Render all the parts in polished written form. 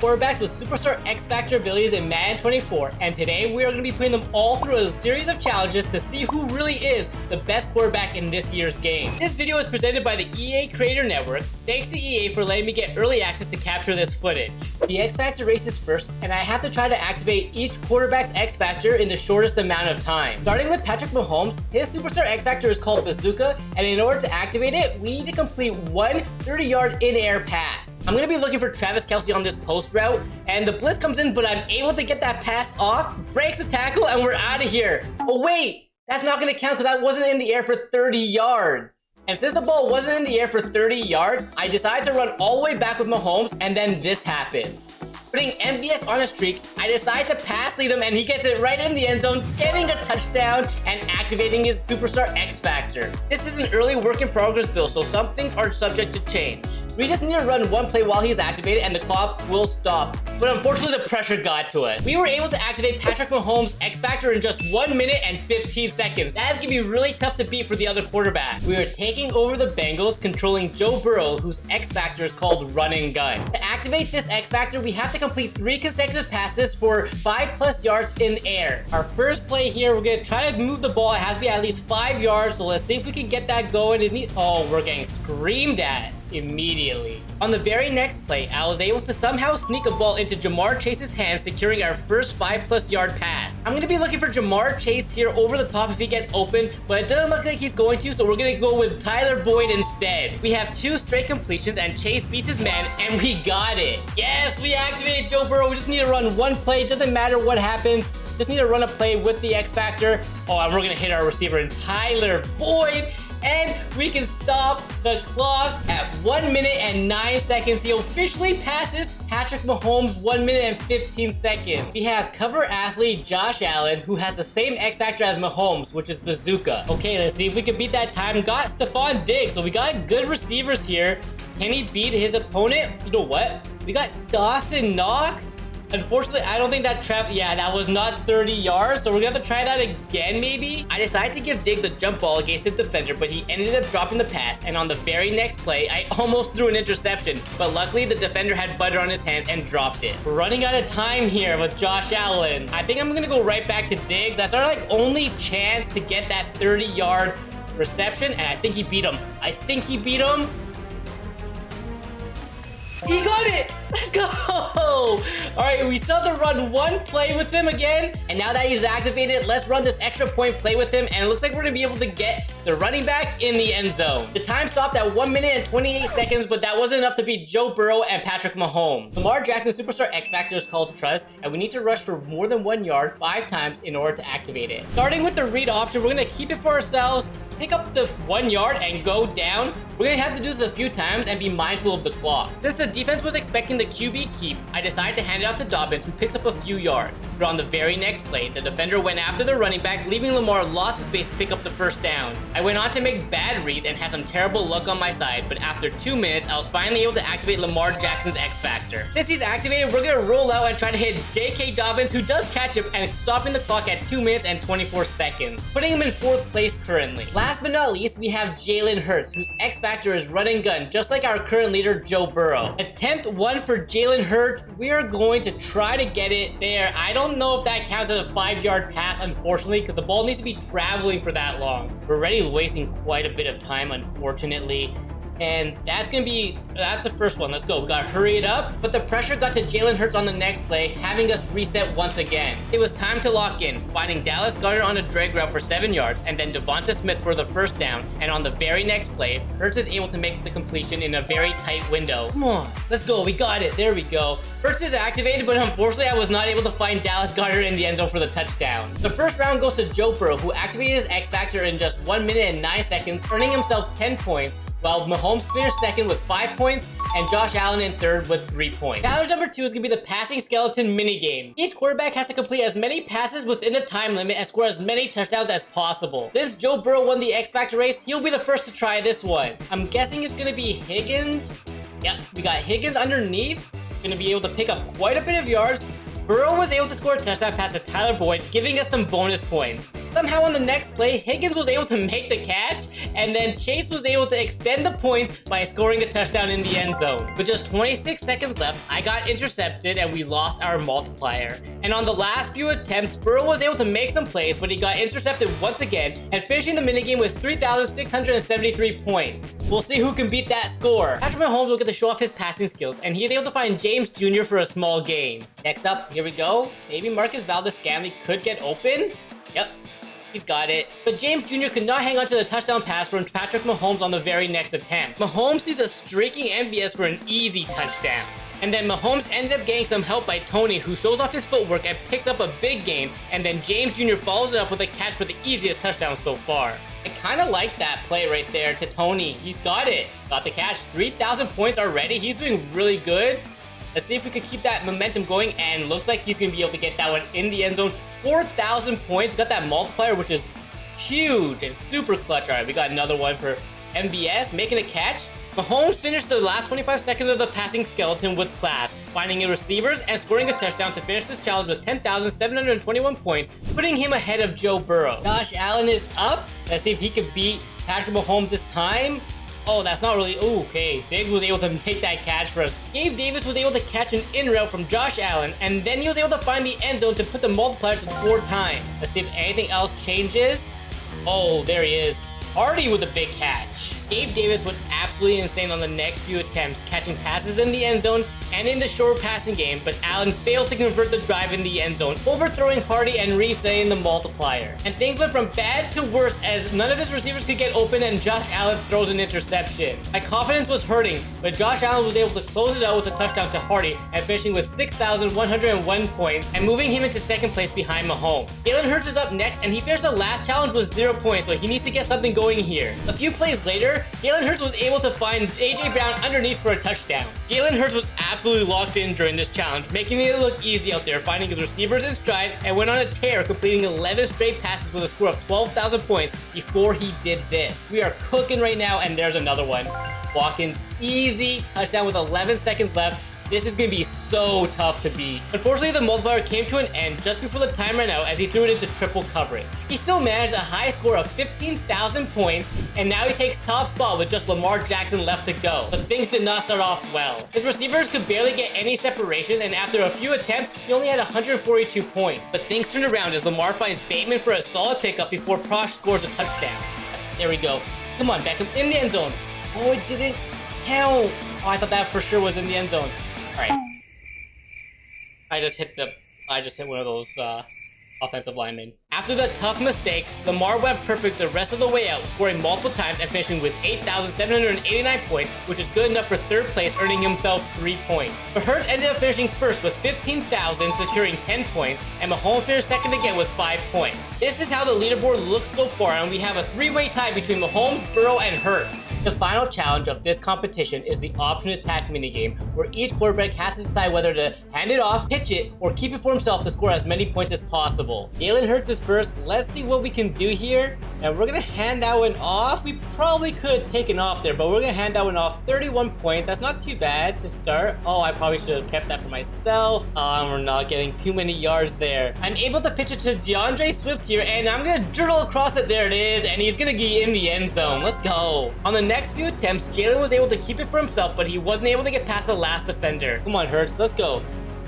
quarterbacks with superstar X Factor abilities in Madden 24, and today we are going to be putting them all through a series of challenges to see who really is the best quarterback in this year's game. This video is presented by the EA Creator Network. Thanks to EA for letting me get early access to capture this footage. The X Factor race is first, and I have to try to activate each quarterback's X Factor in the shortest amount of time. Starting with Patrick Mahomes, his superstar X Factor is called Bazooka, and in order to activate it, we need to complete one 30-yard in-air pass. I'm going to be looking for Travis Kelce on this post route, and the blitz comes in, but I'm able to get that pass off, breaks the tackle, and we're out of here. Oh wait, that's not going to count because I wasn't in the air for 30 yards. And since the ball wasn't in the air for 30 yards, I decided to run all the way back with Mahomes, and then this happened. Putting MVS on a streak, I decide to pass lead him, and he gets it right in the end zone, getting a touchdown and activating his superstar X Factor. This is an early work in progress build, so some things are subject to change. We just need to run one play while he's activated and the clock will stop. But unfortunately, the pressure got to us. We were able to activate Patrick Mahomes' X Factor in just 1 minute and 15 seconds. That is going to be really tough to beat for the other quarterback. We are taking over the Bengals, controlling Joe Burrow, whose X Factor is called Run and Gun. To activate this X Factor, we have to complete 3 consecutive passes for 5+ yards in air. Our first play here, we're going to try to move the ball. It has to be at least 5 yards, so let's see if we can get that going. Oh, we're getting screamed at immediately. On the very next play, I was able to somehow sneak a ball into Ja'Marr Chase's hands, securing our first 5+ yard pass. I'm going to be looking for Ja'Marr Chase here over the top if he gets open, but it doesn't look like he's going to, so we're going to go with Tyler Boyd instead. We have 2 straight completions, and Chase beats his man, and we got it. Yes, we activated Joe Burrow. We just need to run one play. It doesn't matter what happens. Just need to run a play with the X Factor. Oh, and we're going to hit our receiver in Tyler Boyd. And we can stop the clock at 1 minute and 9 seconds. He officially passes Patrick Mahomes 1 minute and 15 seconds. We have cover athlete Josh Allen, who has the same X Factor as Mahomes, which is Bazooka. Okay, let's see if we can beat that time. Got Stephon Diggs, so we got good receivers here. Can he beat his opponent? You know what? We got Dawson Knox. Unfortunately, I don't think that that was not 30 yards, so we're gonna have to try that again, maybe? I decided to give Diggs the jump ball against his defender, but he ended up dropping the pass, and on the very next play, I almost threw an interception, but luckily the defender had butter on his hands and dropped it. We're running out of time here with Josh Allen. I think I'm gonna go right back to Diggs. That's our only chance to get that 30-yard reception, and I think he beat him. He got it! Let's go! Alright, we still have to run one play with him again. And now that he's activated, let's run this extra point play with him. And it looks like we're going to be able to get the running back in the end zone. The time stopped at 1 minute and 28 seconds, but that wasn't enough to beat Joe Burrow and Patrick Mahomes. Lamar Jackson's superstar X Factor is called Trust, and we need to rush for more than 1 yard 5 times in order to activate it. Starting with the read option, we're going to keep it for ourselves, pick up the 1 yard and go down. We're going to have to do this a few times and be mindful of the clock. Since the defense was expecting the QB keep, I decided to hand it off to Dobbins, who picks up a few yards. But on the very next play, the defender went after the running back, leaving Lamar lots of space to pick up the first down. I went on to make bad reads and had some terrible luck on my side, but after 2 minutes, I was finally able to activate Lamar Jackson's X Factor. Since he's activated, we're going to roll out and try to hit J.K. Dobbins, who does catch him, and stopping the clock at 2 minutes and 24 seconds, putting him in 4th place currently. Last but not least, we have Jalen Hurts, whose X Factor is run and gun, just like our current leader, Joe Burrow. Attempt 1 for Jalen Hurts. We are going to try to get it there. I don't know if that counts as a 5-yard pass, unfortunately, because the ball needs to be traveling for that long. We're already wasting quite a bit of time, unfortunately. And that's the first one. Let's go. We gotta hurry it up. But the pressure got to Jalen Hurts on the next play, having us reset once again. It was time to lock in, finding Dallas Goedert on a drag route for 7 yards, and then Devonta Smith for the first down. And on the very next play, Hurts is able to make the completion in a very tight window. Come on, let's go. We got it. There we go. Hurts is activated, but unfortunately, I was not able to find Dallas Goedert in the end zone for the touchdown. The first round goes to Joe Burrow, who activated his X Factor in just 1 minute and 9 seconds, earning himself 10 points, while Mahomes finished second with 5 points, and Josh Allen in third with 3 points. Challenge number 2 is going to be the passing skeleton minigame. Each quarterback has to complete as many passes within the time limit and score as many touchdowns as possible. Since Joe Burrow won the X Factor race, he'll be the first to try this one. I'm guessing it's going to be Higgins. Yep, we got Higgins underneath. He's going to be able to pick up quite a bit of yards. Burrow was able to score a touchdown pass to Tyler Boyd, giving us some bonus points. Somehow on the next play, Higgins was able to make the catch, and then Chase was able to extend the points by scoring a touchdown in the end zone. With just 26 seconds left, I got intercepted and we lost our multiplier. And on the last few attempts, Burrow was able to make some plays, but he got intercepted once again, and finishing the minigame with 3,673 points. We'll see who can beat that score. Patrick Mahomes will get to show off his passing skills, and he is able to find James Jr. for a small gain. Next up, here we go. Maybe Marcus Valdes-Scantling could get open. Yep. He's got it. But James Jr. could not hang on to the touchdown pass from Patrick Mahomes on the very next attempt. Mahomes sees a streaking MVS for an easy touchdown. And then Mahomes ends up getting some help by Tony, who shows off his footwork and picks up a big gain. And then James Jr. follows it up with a catch for the easiest touchdown so far. I kind of like that play right there to Tony. He's got it. Got the catch. 3,000 points already. He's doing really good. Let's see if we could keep that momentum going, and looks like he's going to be able to get that one in the end zone. 4,000 points. Got that multiplier, which is huge and super clutch. All right, we got another one for MVS making a catch. Mahomes finished the last 25 seconds of the passing skeleton with class, finding receivers and scoring a touchdown to finish this challenge with 10,721 points, putting him ahead of Joe Burrow. Josh Allen is up. Let's see if he could beat Patrick Mahomes this time. Oh, that's not really... Ooh, okay. Diggs was able to make that catch for us. Gabe Davis was able to catch an in route from Josh Allen, and then he was able to find the end zone to put the multiplier to 4 times. Let's see if anything else changes. Oh, there he is. Hardy with a big catch. Gabe Davis was absolutely insane on the next few attempts, catching passes in the end zone and in the short passing game, but Allen failed to convert the drive in the end zone, overthrowing Hardy and resetting the multiplier. And things went from bad to worse as none of his receivers could get open and Josh Allen throws an interception. My confidence was hurting, but Josh Allen was able to close it out with a touchdown to Hardy and finishing with 6,101 points and moving him into second place behind Mahomes. Jalen Hurts is up next, and he finished the last challenge with 0 points, so he needs to get something going here. A few plays later, Jalen Hurts was able to find AJ Brown underneath for a touchdown. Jalen Hurts was absolutely locked in during this challenge, making it look easy out there, finding his receivers in stride, and went on a tear, completing 11 straight passes with a score of 12,000 points before he did this. We are cooking right now, and there's another one. Watkins, easy touchdown with 11 seconds left. This is going to be so tough to beat. Unfortunately, the multiplier came to an end just before the time ran out as he threw it into triple coverage. He still managed a high score of 15,000 points, and now he takes top spot with just Lamar Jackson left to go. But things did not start off well. His receivers could barely get any separation, and after a few attempts, he only had 142 points. But things turned around as Lamar finds Bateman for a solid pickup before Prosh scores a touchdown. There we go. Come on, Beckham, in the end zone. Oh, it didn't count. Oh, I thought that for sure was in the end zone. Alright. I just hit one of those offensive linemen. After the tough mistake, Lamar went perfect the rest of the way out, scoring multiple times and finishing with 8,789 points, which is good enough for third place, earning himself 3 points. But Hurts ended up finishing first with 15,000, securing 10 points, and Mahomes finished second again with 5 points. This is how the leaderboard looks so far, and we have a 3-way tie between Mahomes, Burrow, and Hurts. The final challenge of this competition is the option attack minigame, where each quarterback has to decide whether to hand it off, pitch it, or keep it for himself to score as many points as possible. Jalen Hurts is first. Let's see what we can do here. And we're gonna hand that one off. We probably could have taken off there, but we're gonna hand that one off. 31 points. That's not too bad to start. Oh, I probably should have kept that for myself. We're not getting too many yards there. I'm able to pitch it to DeAndre Swift here, and I'm gonna drill across it. There it is, and he's gonna get in the end zone. Let's go. On the next few attempts, Jalen was able to keep it for himself, but he wasn't able to get past the last defender. Come on, Hurts. Let's go.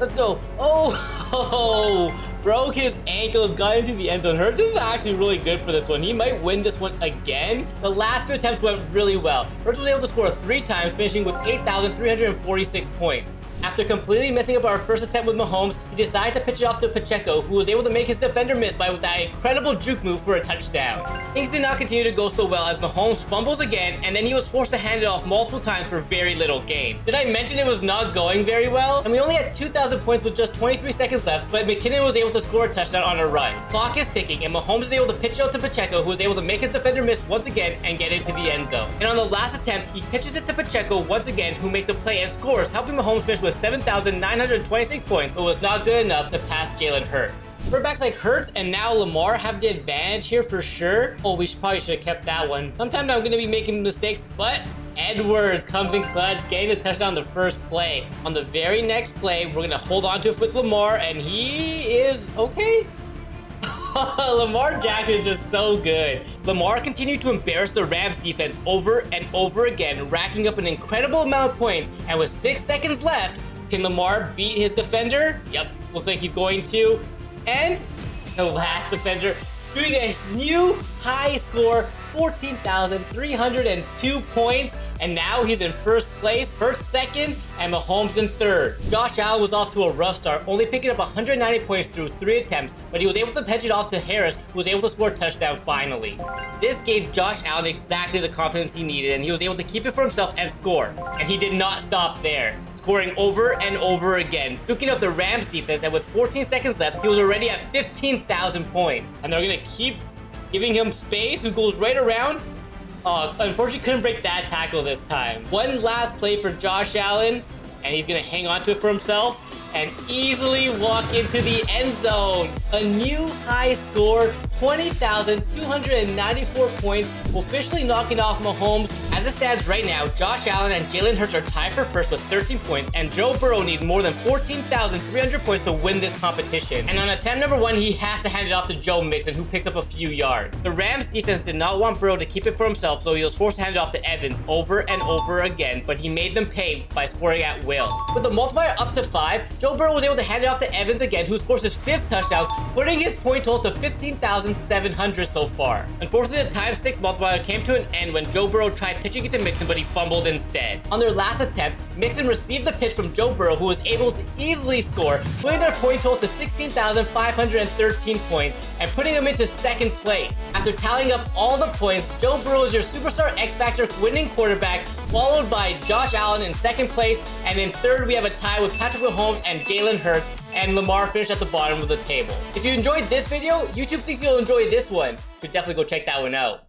Let's go. Oh, broke his ankles, got into the end zone. Hurts is actually really good for this one. He might win this one again. The last few attempts went really well. Hurts was able to score 3 times, finishing with 8,346 points. After completely messing up our first attempt with Mahomes, he decided to pitch it off to Pacheco, who was able to make his defender miss by that incredible juke move for a touchdown. Things did not continue to go so well as Mahomes fumbles again, and then he was forced to hand it off multiple times for very little gain. Did I mention it was not going very well? And we only had 2,000 points with just 23 seconds left, but McKinnon was able to score a touchdown on a run. Clock is ticking, and Mahomes is able to pitch out to Pacheco, who was able to make his defender miss once again and get into the end zone. And on the last attempt, he pitches it to Pacheco once again, who makes a play and scores, helping Mahomes finish with 7,926 points, but was not good enough to pass Jalen Hurts. Quarterbacks like Hurts and now Lamar have the advantage here for sure. Oh, probably should have kept that one. Sometimes I'm going to be making mistakes, but Edwards comes in clutch, getting the touchdown on the first play. On the very next play, we're going to hold on to it with Lamar, and he is okay. Lamar Jackson is just so good. Lamar continued to embarrass the Rams defense over and over again, racking up an incredible amount of points. And with 6 seconds left, can Lamar beat his defender? Yep, looks like he's going to. And the last defender doing a new high score, 14,302 points. And now he's in first place, Hurts second, and Mahomes in third. Josh Allen was off to a rough start, only picking up 190 points through 3 attempts, but he was able to pinch it off to Harris, who was able to score a touchdown finally. This gave Josh Allen exactly the confidence he needed, and he was able to keep it for himself and score. And he did not stop there, scoring over and over again, duking up the Rams defense, and with 14 seconds left, he was already at 15,000 points. And they're gonna keep giving him space, who goes right around. Unfortunately couldn't break that tackle this time. One last play for Josh Allen, and he's gonna hang on to it for himself and easily walk into the end zone. A new high score, 20,294 points, officially knocking off Mahomes. As it stands right now, Josh Allen and Jalen Hurts are tied for first with 13 points, and Joe Burrow needs more than 14,300 points to win this competition. And on attempt number 1, he has to hand it off to Joe Mixon, who picks up a few yards. The Rams defense did not want Burrow to keep it for himself, so he was forced to hand it off to Evans over and over again, but he made them pay by scoring at will. With the multiplier up to 5, Joe Burrow was able to hand it off to Evans again, who scores his 5th touchdown, putting his point total to 15,700 so far. Unfortunately, the times 6 multiplier came to an end when Joe Burrow tried pitching it to Mixon, but he fumbled instead. On their last attempt, Mixon received the pitch from Joe Burrow, who was able to easily score, putting their point total to 16,513 points and putting them into 2nd place. After tallying up all the points, Joe Burrow is your superstar X-Factor winning quarterback, followed by Josh Allen in 2nd place, and in 3rd we have a tie with Patrick Mahomes and Jalen Hurts, and Lamar finished at the bottom of the table. If you enjoyed this video, YouTube thinks you'll enjoy this one. You should definitely go check that one out.